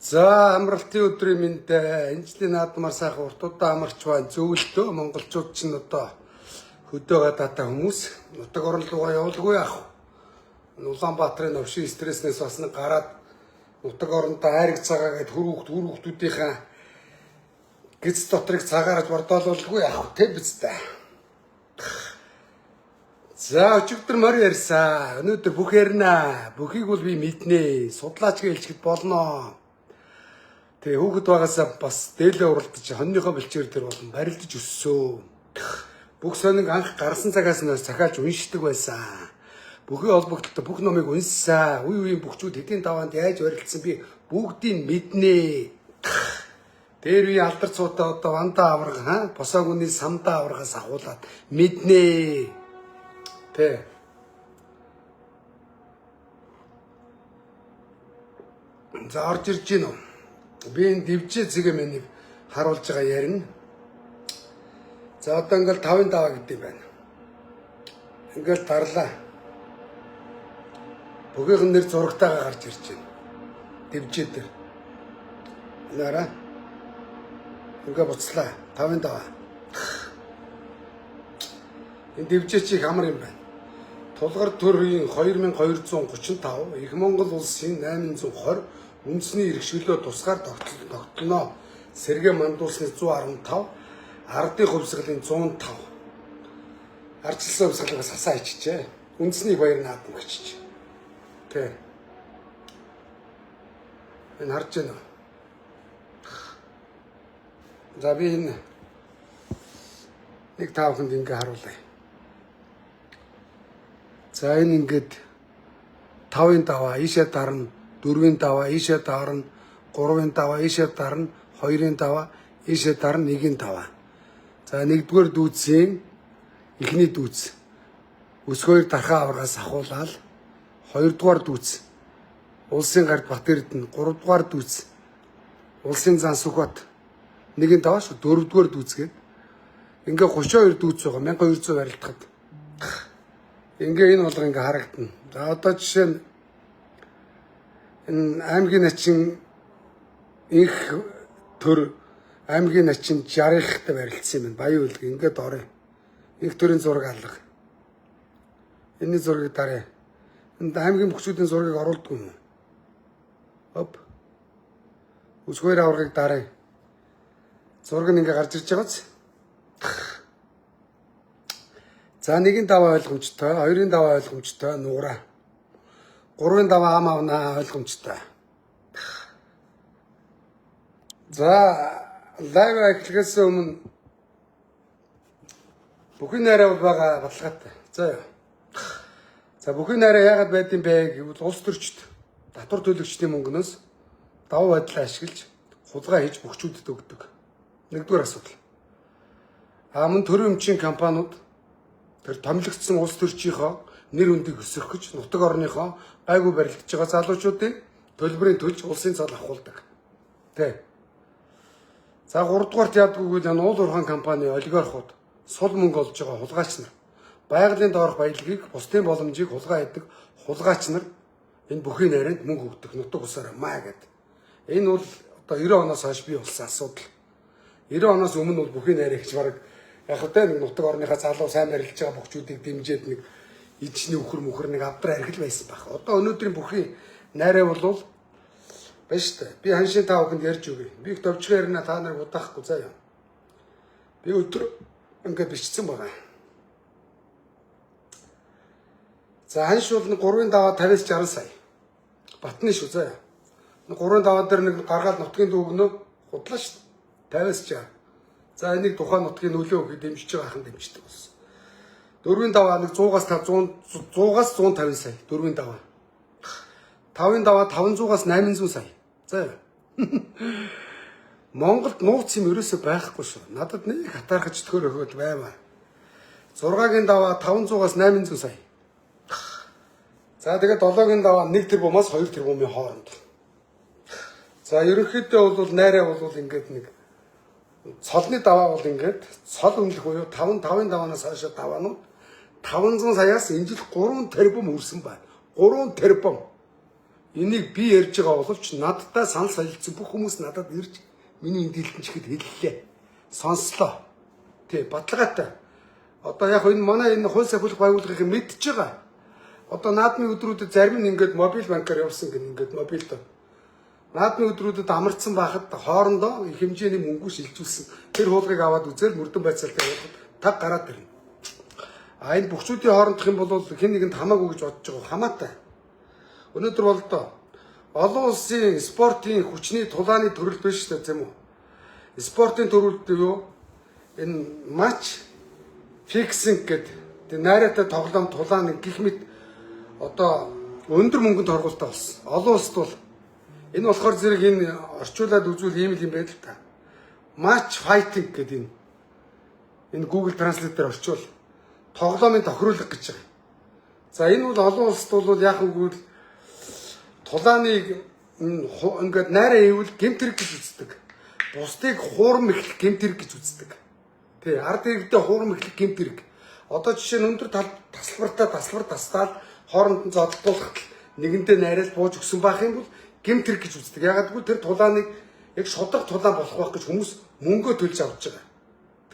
За амралтын өдрийн мэнд энэ жилийн наадмаар сайхан уртуудаа амарч байна. Зөвлөлтөө монголчууд ч одоо хөдөө гадаатаа хүмүүс нутаг орон руугаа явуулгүй яах вэ? Улаанбаатарын новшин стресснээс бас нэг гараад нутаг орондоо айраг цагаа гэд хүүхдүүдийнхээ гиз дотрыг цагаарж бордоолуулгүй яах вэ? Тэ биз дээ. За өчигдөр морь ярьсан. Өнөөдөр бүх ярина. Бүхийг бол би мэднэ. Судлаач гэлчгэд болно. Тэгээ хүүхэд байгаасаа бас дээлээ уралдаж хоньныхоо бэлчээр тэр болон барилдаж өссөн. Бүх сонин анх гарсан цагаас нь захиалж уншдаг байсан. Бүхий холбогдолтой бүх номыг унссан. Үе үеийн бүхчүүд хэдийн даваанд яаж барилдсан би бүгдийг мэднэ. Тэр үе алдар цуудаа одоо вандаа авраг босоог үний самдаа аврагаас агуулад мэднэ. Тэ. За орж ирж гин үү? Би энэ дивжээ зэгэ мэнийг харуулж байгаа ярина. За одоо ингээл 5-5 гэдэг юм байна. Ингээл дарлаа. Бүгийнх нь нэр зурагтайгаа гарч ирж байна. Дивжээ дээр. Наараа. Ингээ буцлаа. 5-5. Энэ дивжээ чи их амар юм байна. Тулгар төрийн 2235, Их Монгол улсын 820 үндэсний иргэшүүлөө тусгаар тогтолно. Сэргээ мандуулсны 115, ардын хувьсгалын 105. Ардчилсан хувьсгалаас хасаа ичжээ. Үндэсний баяр наадам гिचж. Тэ. Энэ харж байна. За би энэ нэг тааханд ингээ харуулъя. За энэ ингээд 5-5 ийшээ дарна, 4-5 ийшээ дарна, 3-5 ийшээ дарна, 2-5 ийшээ дарна, 1-5. За нэгдүгээр дүүцийн эхний дүүц өсгөөр дархаа аврагаас ахуулаад, хоёрдугаар дүүц улсын гард Бат Эрдэнэ, гуравдугаар дүүц улсын зан Сүхбат, 1-5 шүү, дөрөвдүгээр дүүцгээд ингээ 32 дүүц байгаа 1200 барилдахад. Ингээ энэ болго ингээ харагдана. За одоо жишээ нь энэ аймгийн начин их төр аймгийн начин 60-тай барилдсан юм байна. Баян үлг ингээд орё. Их төрийн зураг алга. Энэний зургийг даръя. Энд аймгийн бүхчүүдийн зургийг оруулдаг юм. Оп. Үсгээр аврагыг даръя. Зураг нь ингээ гарч ирж байгааз. За 1-5 ойлгомжтой, 2-5 ойлгомжтой нуураа. 3-5 ам авнаа ойлгомжтой. За лайв эхлэхээс өмнө бүхий найраа бол байгаа баталгаатай. За. За бүхий найраа яагаад байдсан бэ гэвэл улс төрчд татвар төлөгчдийн мөнгнөөс давуу байдлаа ашиглаж хулгай хийж бүхчүүдэд өгдөг. Нэгдүгээр асуудал. Мөн төрийн өмчийн компаниуд тэр томилогдсон улс төрчийнхөө нэр хүндийг өсгөх гэж нутаг орныхоо гайгүй барилдаж байгаа залуучуудын төлбөрийн төлж улсын цал авахулдаг. Тэ. За 3-дугаарт яадгүй гэвэл уул уурхайн компани олигархууд сул мөнгө олж байгаа хулгайч нар байгалийн доорх баялагийг бусдын боломжийг хулгай хийдэг хулгайч нар энэ бүхий найранд мөнгө өгдөг нутаг усаараа маа гэд. Энэ бол одоо 90 оноос хойш бий болсон асуудал. 90 оноос өмнө бол бүхий найраа гэж бараг яг хөтэ нэг нутаг орныхаа залуу сайн барилж байгаа бүхчүүдийг дэмжиж нэг ичний үхэр нэг авдраа архил байсан баг. Одоо өнөөдрийн бүхий найраа бол байна шүү дээ. Би ханшийн таахынд ярьж өгье. Би их товчхон ярина та нарыг удаахгүй заяа. Би өдөр ингээд бичсэн байгаа. За ханш бол 3-5 50-аас 60 сая. Батны шүү заяа. 3-5 дээр нэг гаргаад нутгийн дүүгнөө худлаа шүү. 50-аас 60. За энийг тухайн нутгийн нөлөө өгөх дэмжиж байгаа хаан дэмждэг болсон. 4-5 нэг 100-аас 150 сая. 4-5. 5-5 500-аас 800 сая. За. Монголд нууц юм ерөөсөй байхгүй шүү. Надад нэг хатаархаж төхөр өгöd баймаа. 6-гийн даваа 500-аас 800 сая. За тэгээд 7-гийн даваа 1 тэрбумаас 2 тэрбумын хооронд. За ерөнхийдөө бол найраа бол ингээд нэг цолны даваа бол ингээд цол өмнөх буюу 5-5-5-аас хойш даваанууд 500 саяас энэ жил 3 тэрбум үрсэн байна. 3 тэрбум. Энийг би ярьж байгаа боловч надтай санал солилцсон бүх хүмүүс надад ирж миний энэ дийлхэн чихэд хэллээ. Сонслоо. Тий, баталгаатай. Одоо яг энэ манай энэ хууль сахиулах байгууллагыг мэдж байгаа. Одоо наадмын өдрүүдэд зарим нь ингээд мобиль банкаар явсан гэн ингээд мобилд. Наадмын өдрүүдэд амарцсан байхад хоорондоо их хэмжээний мөнгө шилжүүлсэн. Тэр хуулгыг аваад үзэл мөрдөн байцаалтай явахад таг гараад ирнэ. А энэ бүхчүүдийн хоорондох юм бол хэн нэгэнд хамаагүй гэж бодож байгаа хамаатай. Өнөөдөр бол одоо олон улсын спортын хүчний тулааны төрөл биш үү тийм үү? Спортын төрөлд юу? Энэ матч фиксинг гэдэг найраатай тоглоом тулааны гих мэт одоо өндөр мөнгөнд торгуултаа болсон. Олон улсад бол энэ болохоор зэрэг энэ орчуулад үзвэл ийм л юм байл та. Match fighting гэдэг энэ Google Translate-ээр орчуул тоглоомын тохируулга гэж байгаа. За энэ бол олон улсад бол яг үгүй тулааныг ингээд найраа ивэл гэмтэрэг гэж үздэг. Бусдыг хуурам эхлэх гэмтэрэг гэж үздэг. Тий, ард иргэдээ хуурам эхлэх гэмтэрэг. Одоо жишээ нь өндөр тасалбартаа тасалбар хооронд нь зодтолдуулахад нэгэнтээ найраад бууж өгсөн байх юм бол гэмтэрэг гэж үздэг. Ягаад гэвэл тэр тулааныг яг шудраг тулаан болох байх гэж хүмүүс мөнгөө төлж авч байгаа.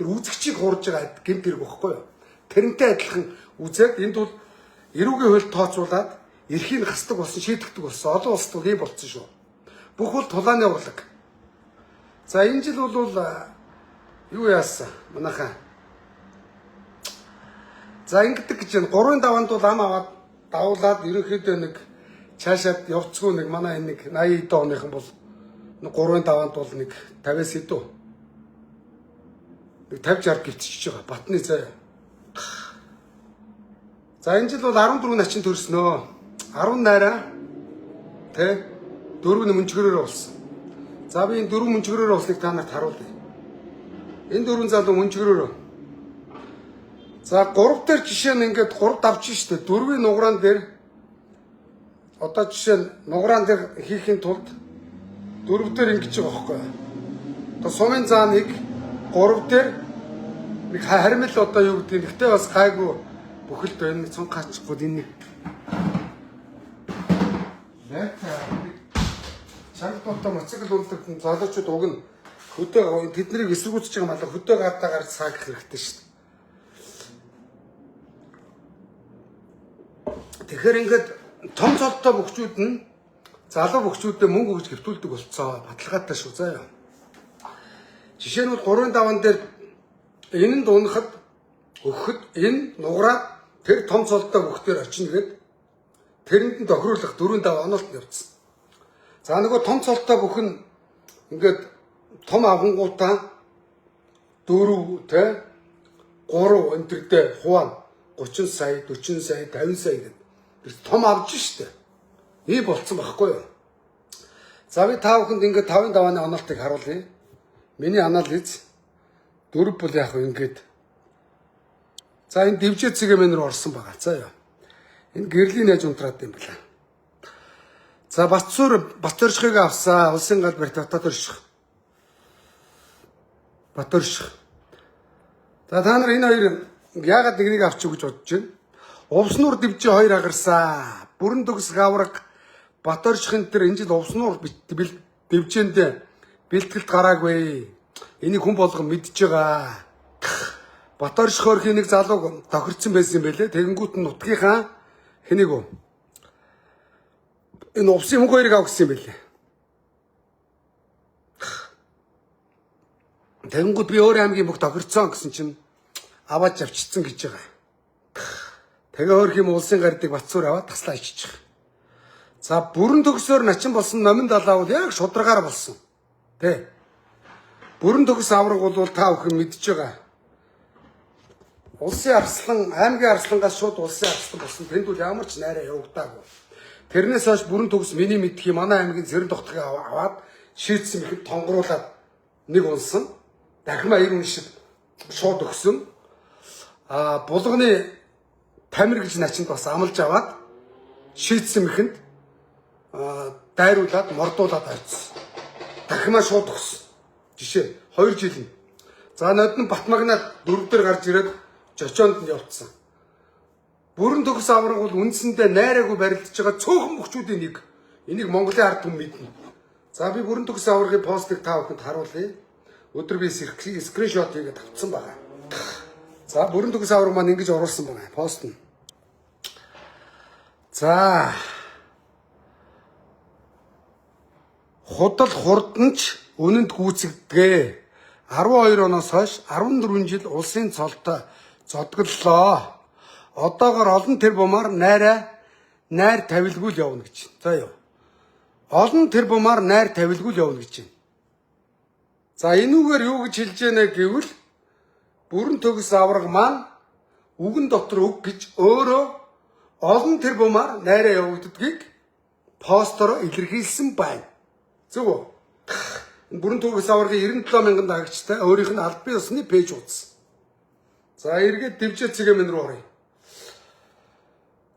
Тэр үзэгчийг хуурж байгаа гэмтэрэг багхгүй юу? Тэрнтэй адилхан үзээд энд бол эрүүгийн хууль тооцоолаад эрхийг хасдаг болсон, шийдэгдэг болсон. Олон улсад бол ийм болцсон шүү. Бүх бол тулааны урлаг. За энэ жил бол юу яасан манайхаа. За ингэдэг гэж байна. 3-ын даваанд бол ам аваад давуулаад ерөнхийдөө нэг цаашаад явцгүй нэг манай энэ нэг 80 дооныхан бол 3-ын даваанд бол нэг 50-аас хэдүү. Нэг 50-60 гівчиж байгаа. Батны заяа. За энэ жил бол 14 начин төрснөө. 10 найраа тэ 4 нь мөнчгөрөөр болсон. За би энэ 4 мөнчгөрөөр болсныг та нарт харуулъя. Энэ 4 залуу мөнчгөрөөр. За 3 дээр жишээ нь ингээд 3 давж штэ. 4-ийн нуграан дээр одоо жишээ нь нуграан дээр хийхин тулд 4 дээр ингэж байгаа байхгүй. Одоо сумын зааныг 3 дээр нэг харимл одоо юу гэдэг. Гэхдээ бас гайгүй бүхэлд байна. Цонхаачгүй энэ Чангалттай моцикл үлдэх залуучууд уг нь хөдөө тэднийг эсэргүүцэж байгаа мал хөдөө гадаагаар цаагах хэрэгтэй шүү дээ. Тэгэхээр ингээд том цолтой бөхчүүд нь залуу бөхчүүдэд мөнгө өгж хэвтүүлдэг болцоо баталгаатай шүү заяа. Жишээ нь бол 3-ын даван дээр энэ нь дуунахад өгөхөд энэ нуграа тэр том цолтой бөхтөр очино гэдэг тэрэнд нь тохируулах 4-ын даваа онолт явцсан. За нөгөө том цолтой бүх нь ингээд том авангуудаа 4 тэ 3 энтердээ хуваан 30 сая, 40 сая, 50 сая гэдэг. Тэр том авж штэ. Ий болцсон байхгүй юу? За би та бүхэнд ингээд 5-ын давааны онолтыг харуулъя. Миний анализ 4 бол яг ингээд. За энэ дивжээ цэгээ рүү орсон байгаа. За яа. Энэ гэрлийн найз унтраад юм байна. За Батөршгийг авсаа. Улсын галбарт Батөрших. Батөрших. За та нар энэ хоёр яагаад нэгнийг авчих гэж бодож байна? Увснуур дивжээ 2 агарсаа. Бүрэн төгс гавраг Батөршихын тэр энэ жил увснуур дивжээнд бэлтгэлд гараагүй. Энийг хүн болгон мэдж байгаа. Батөрших хөрхийн нэг залуу тохирцсон байсан юм байлээ. Тэгэнгүүт нь нутгийнхаа хэнийг үү? Энэ увсын хүн хоёрыг авах гэсэн юм байлээ. Тэгэнгүүт би өөр аймгийн бүх тохирцсон гэсэн чинь аваад авчицсан гэж байгаа. Тэгээ хөрх юм улсын гардыг Батцуур аваад таслаа иччих. За бүрэн төгсөөр начин болсон номин далаа бол яг шударгаар болсон. Тэ. Бүрэн төгс авраг бол та бүхэн мэдж байгаа. Улсын арслан, аймгийн арслангаас шууд улсын арслан болсон. Тэнд бол ямар ч найраа явагдаагүй. Тэрнээс хойш бүрэн төгс миний мэдхий манай аймгийн Цэрэн тогтхыг аваад шийдсэн ихэд тонгоруулаад нэг унсан. Дахин 2 уншид шууд өгсөн. Булганы тамир гэж начинд бас амлж аваад шийдсэн ихэнд дайруулаад мордуулаад авчихсан. Дахимаа шууд өгсөн. Жишээ 2 жил нь. За нодон Батмагнаад 4 дээр гарч ирээд жочоонд нь явцсан. Бүрэн төгс авраг бол үндсэндээ найраагүй барилдаж байгаа цөөхөн бөхчүүдийн нэг. Энийг Монголын ард түмэн мэднэ. За би бүрэн төгс аваргын постыг та бүхэнд харуулъя. Өдөр би скриншот хийгээд авцсан байгаа. За бүрэн төгс аварга маань ингэж оруулсан байгаа. Пост нь. За худал хурданч үнэнд гүйцэгдэгэ. 12 оноос хойш 14 жил улсын цолтой зодголлоо. Одоогоор олон тэрбумаар найр тавилгүй л явна гэж. За юу. Олон тэрбумаар найр тавилгүй л явна гэж байна. За энүүгээр юу гэж хэлж яана гэвэл бүрэн төгс аварга маань үгэн дотор үг гэж өөрөө олон тэрбумаар найраа явагддгийг постоор илэрхийлсэн байна. Зөв үү? Бүрэн төгс аваргын 97 мянган дагагчтай өөрийнх нь албан ёсны пэйж уудсан. За эргээд дэвжээ цэгээ минь рүү оръё.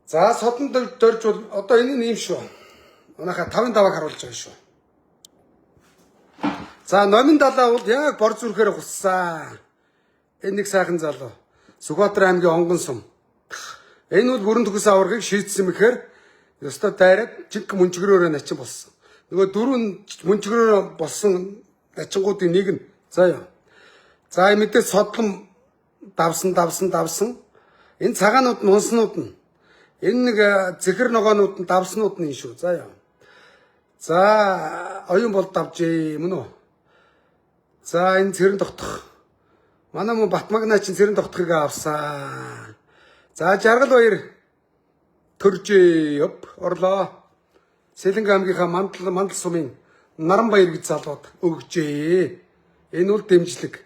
За содон дөрж бол одоо энэ нь юм шүү. Унаха 55-ыг харуулж байгаа шүү. За номин далаа бол яг бор зүрхээр хуссан. Энэ нэг сайхан залуу. Сүхбаатар аймгийн Онгон сум. Энэ бол бүрэн төгс аваргыг шийдсэн мэхээр ёстой дайраад жиг мөнчгөрөөрөө начин болсон. Нөгөө дөрвөн мөнчгөрөөрөө болсон начингуудын нэг нь. За яа. За мэдээ содлон давсан. Энэ цагаанууд нь унснууд нь. Энэ нэг зэхэр ногоонууд нь давснууд нь шүү. За яа. За оюун бол давжээ мөн үү? За энэ цэрэн тогтох. Манай мөн Батмагнаа чинь цэрэн тогтохыг авсан. За Жаргал баяр төржээ ёп орлоо. Сэлэнг аймгийнхаа мандал сумын Наран баяр гэж залууд өгжээ. Энэ бол дэмжлэг.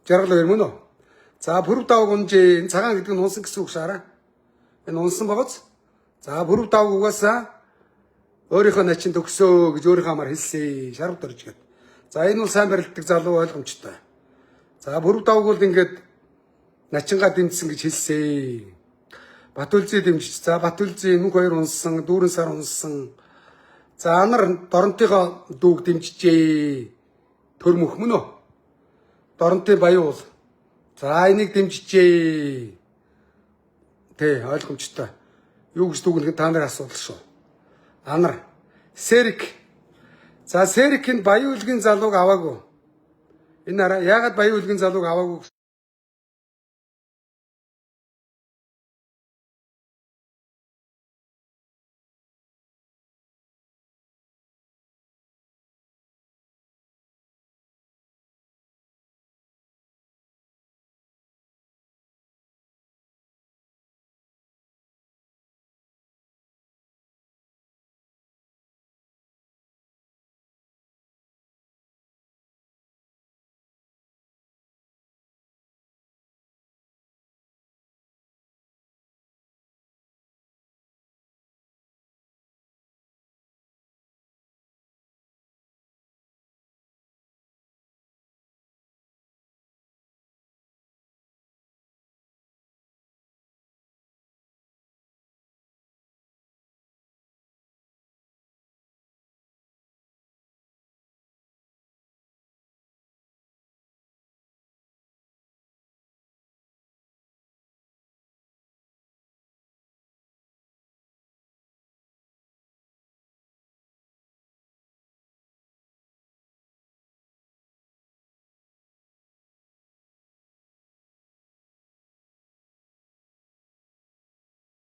Жаргал баяр мөн үү? За бүрв давг унжээ. Энэ цагаан гэдэг нь унсан гэсэн үг шаараа. Энэ унсан багц. За бүрв давг угаасаа өөрийнхөө начин төгсөө гэж өөрийнхөө амаар хэлсэн. Шарав дөрж гээд. За энэ бол сайн барилддаг залуу ойлгомжтой. За бүрв давг бол ингээд начингаа дэмжсэн гэж хэлсэн. Батүлзий дэмжиж. За Батүлзий нүг хоёр унсан, дүүрэн сар унсан. За анар доронтойгоо дүүг дэмжижээ. Төр мөх мөн үү? Доронтой баяуул. За энийг дэмжижээ. Тэ ойлгомжтой. Юу гэж дүгнэх та нарын асуудал шүү. Анар Сэрик. За Сэрикийн баяуулгийн залууг аваагүй. Энэ араа яагаад баяуулгийн залууг аваагүй?